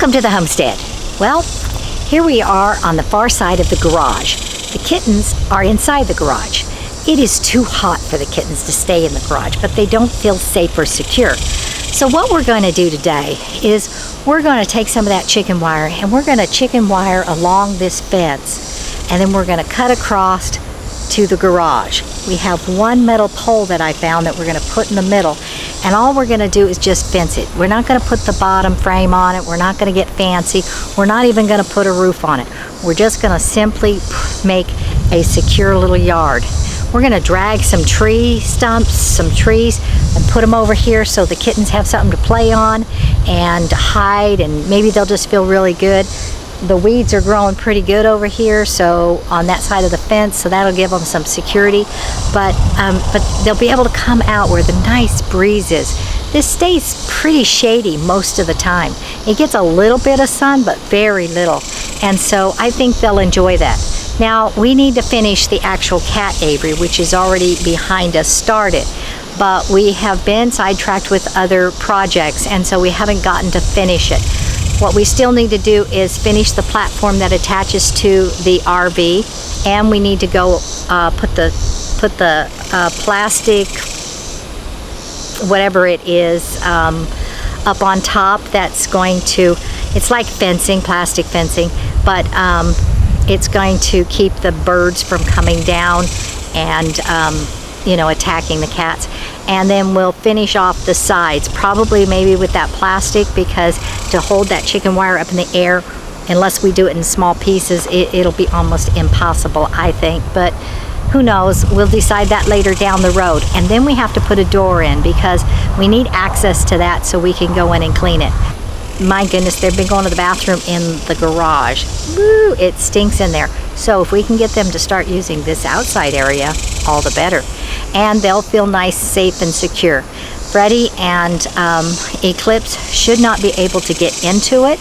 Welcome to the homestead. Well, here we are on the far side of the garage. The kittens are inside the garage. It is too hot for the kittens to stay in the garage, but they don't feel safe or secure. So what we're going to do today is we're going to take some of that chicken wire and we're going to chicken wire along this fence, and then we're going to cut across to the garage. We have one metal pole that I found that we're going to put in the middle, and all we're going to do is just fence it. We're not going to put the bottom frame on it. We're not going to get fancy. We're not even going to put a roof on it. We're just going to simply make a secure little yard. We're going to drag some tree stumps, some trees, and put them over here so the kittens have something to play on and hide, and maybe they'll just feel really good. The weeds are growing pretty good over here, so on that side of the fence, so that'll give them some security. But they'll be able to come out where the nice breeze is. This stays pretty shady most of the time. It gets a little bit of sun, but very little. And so I think they'll enjoy that. Now, we need to finish the actual cat aviary, which is already behind us started. But we have been sidetracked with other projects, and so we haven't gotten to finish it. What we still need to do is finish the platform that attaches to the RV, and we need to go put the plastic, whatever it is, up on top. That's going to, it's like fencing, plastic fencing, but it's going to keep the birds from coming down and attacking the cats. And then we'll finish off the sides, probably maybe with that plastic, because to hold that chicken wire up in the air, unless we do it in small pieces, it'll be almost impossible, I think. But who knows? We'll decide that later down the road. And then we have to put a door in because we need access to that so we can go in and clean it. My goodness, they've been going to the bathroom in the garage. Woo, it stinks in there. So if we can get them to start using this outside area, all the better. And they'll feel nice, safe, and secure. Freddie and Eclipse should not be able to get into it.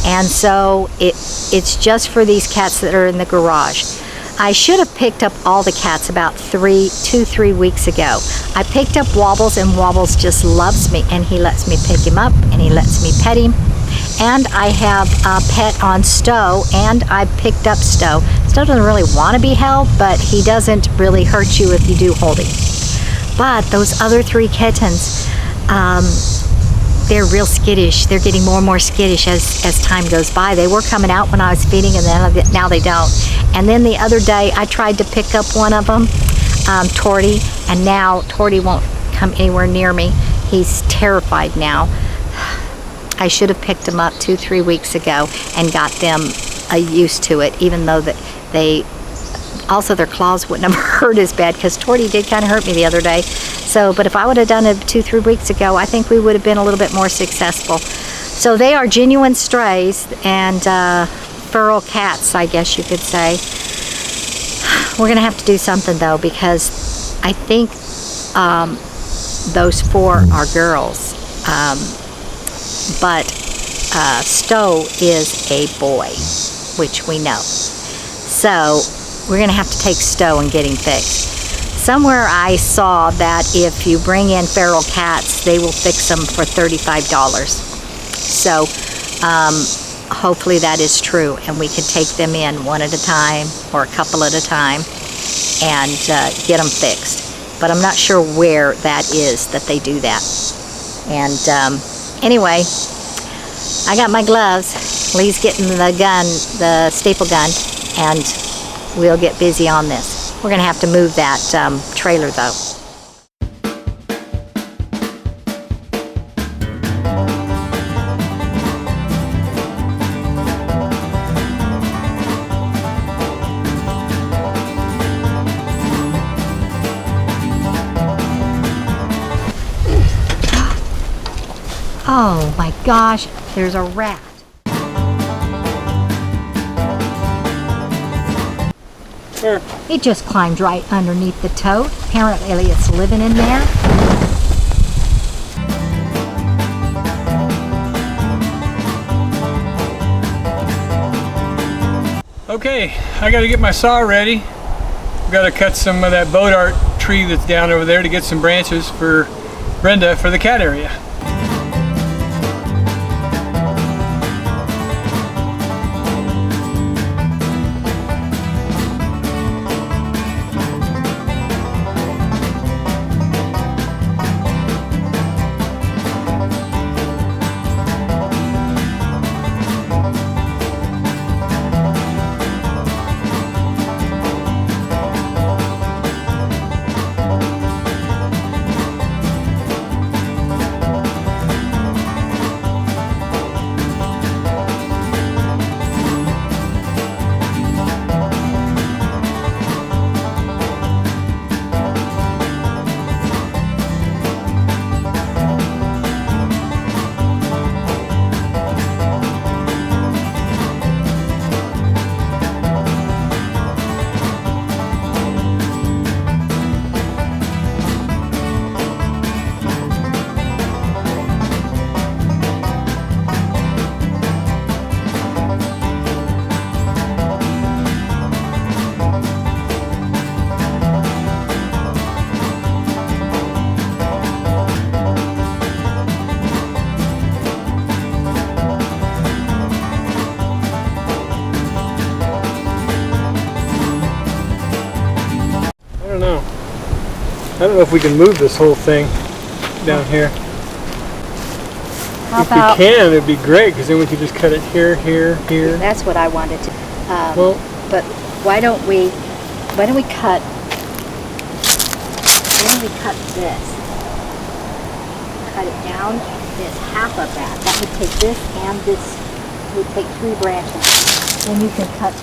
And so it's just for these cats that are in the garage. I should have picked up all the cats about 2-3 weeks ago. I picked up Wobbles, and Wobbles just loves me, and he lets me pick him up, and he lets me pet him. And I have a pet on Stowe, and I picked up Stowe. Stowe doesn't really want to be held, but he doesn't really hurt you if you do hold him. But those other 3 kittens, they're real skittish. They're getting more and more skittish as time goes by. They were coming out when I was feeding, and then now they don't. And then the other day, I tried to pick up one of them, Torty, and now Torty won't come anywhere near me. He's terrified now. I should have picked them up 2-3 weeks ago and got them used to it, even though that also their claws wouldn't have hurt as bad, because Torty did kind of hurt me the other day. So, but if I would have done it 2-3 weeks ago, I think we would have been a little bit more successful. So they are genuine strays and feral cats, I guess you could say. We're gonna have to do something though, because I think those 4 are girls. But Stowe is a boy, which we know. So we're gonna have to take Stowe and get him fixed. Somewhere I saw that if you bring in feral cats, they will fix them for $35. So hopefully that is true, and we can take them in one at a time or a couple at a time and get them fixed. But I'm not sure where that is that they do that. And anyway, I got my gloves. Lee's getting the gun, the staple gun, and we'll get busy on this. We're gonna have to move that trailer though. Oh my gosh, there's a rat. Sure. It just climbed right underneath the tote. Apparently it's living in there. Okay, I gotta get my saw ready. I've gotta cut some of that boat art tree that's down over there to get some branches for Brenda for the cat area. I don't know if we can move this whole thing down here. How If about, we can, it'd be great, because then we could just cut it here, here, here. that's what I wanted to, Well, but why don't we cut this? Cut it down, it's half of that. That would take this and this, would take 3 branches. Then you can cut.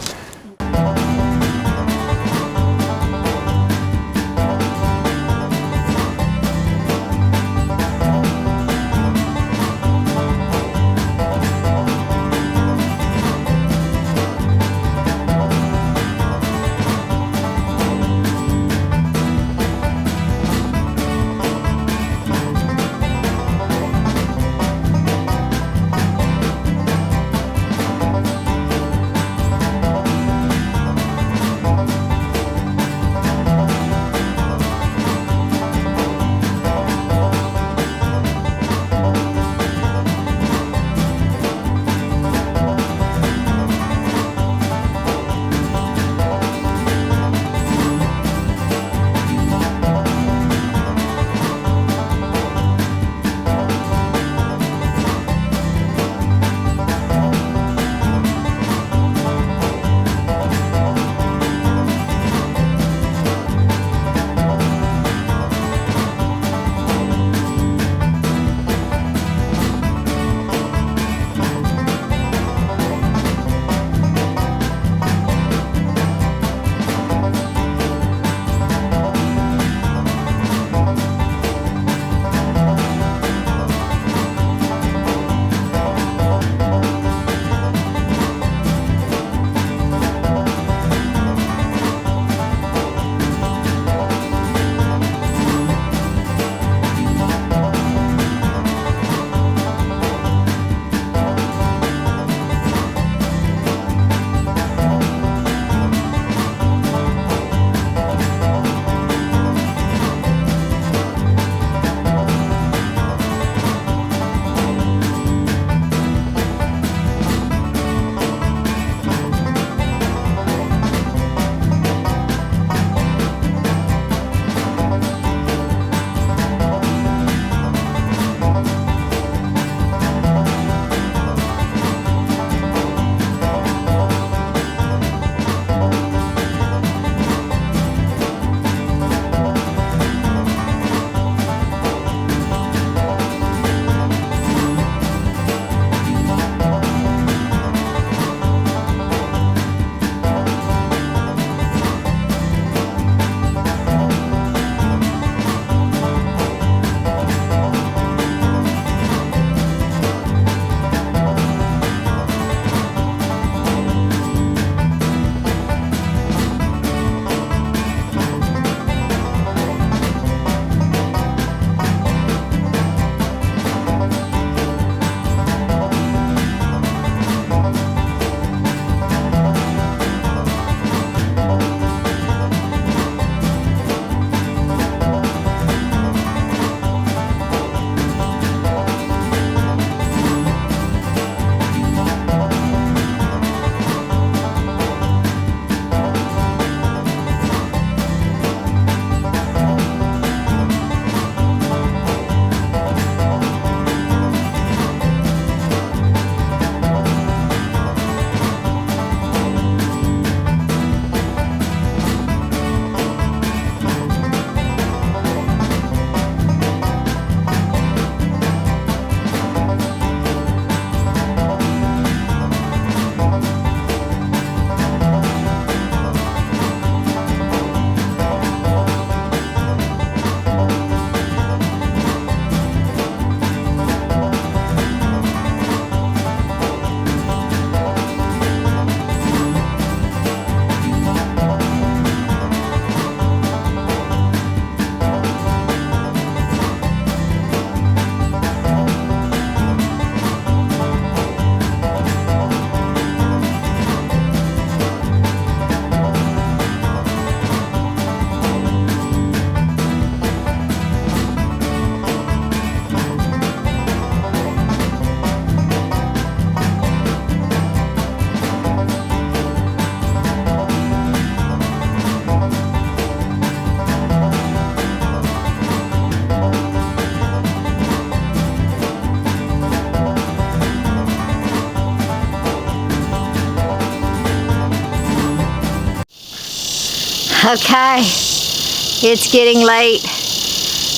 Okay, it's getting late.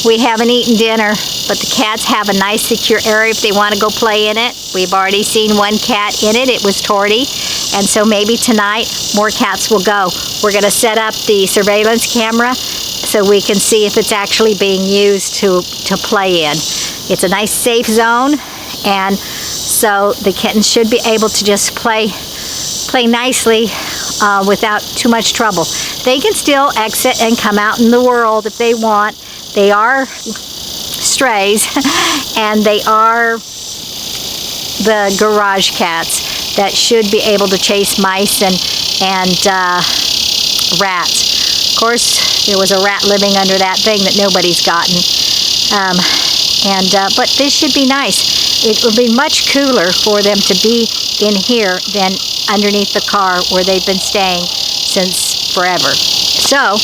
We haven't eaten dinner, but the cats have a nice secure area if they want to go play in it. We've already seen one cat in it. It was Torty. And so maybe tonight more cats will go. We're going to set up the surveillance camera so we can see if it's actually being used to play in. It's a nice safe zone, and so the kittens should be able to just play nicely without too much trouble. They can still exit and come out in the world if they want. They are strays, and they are the garage cats that should be able to chase mice and rats. Of course, there was a rat living under that thing that nobody's gotten. But this should be nice. It will be much cooler for them to be in here than underneath the car where they've been staying since forever. So,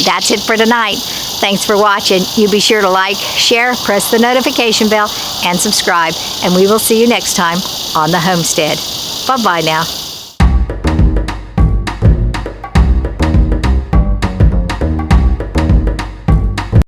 that's it for tonight. Thanks for watching. You be sure to like, share, press the notification bell, and subscribe. And we will see you next time on the homestead. Bye-bye now.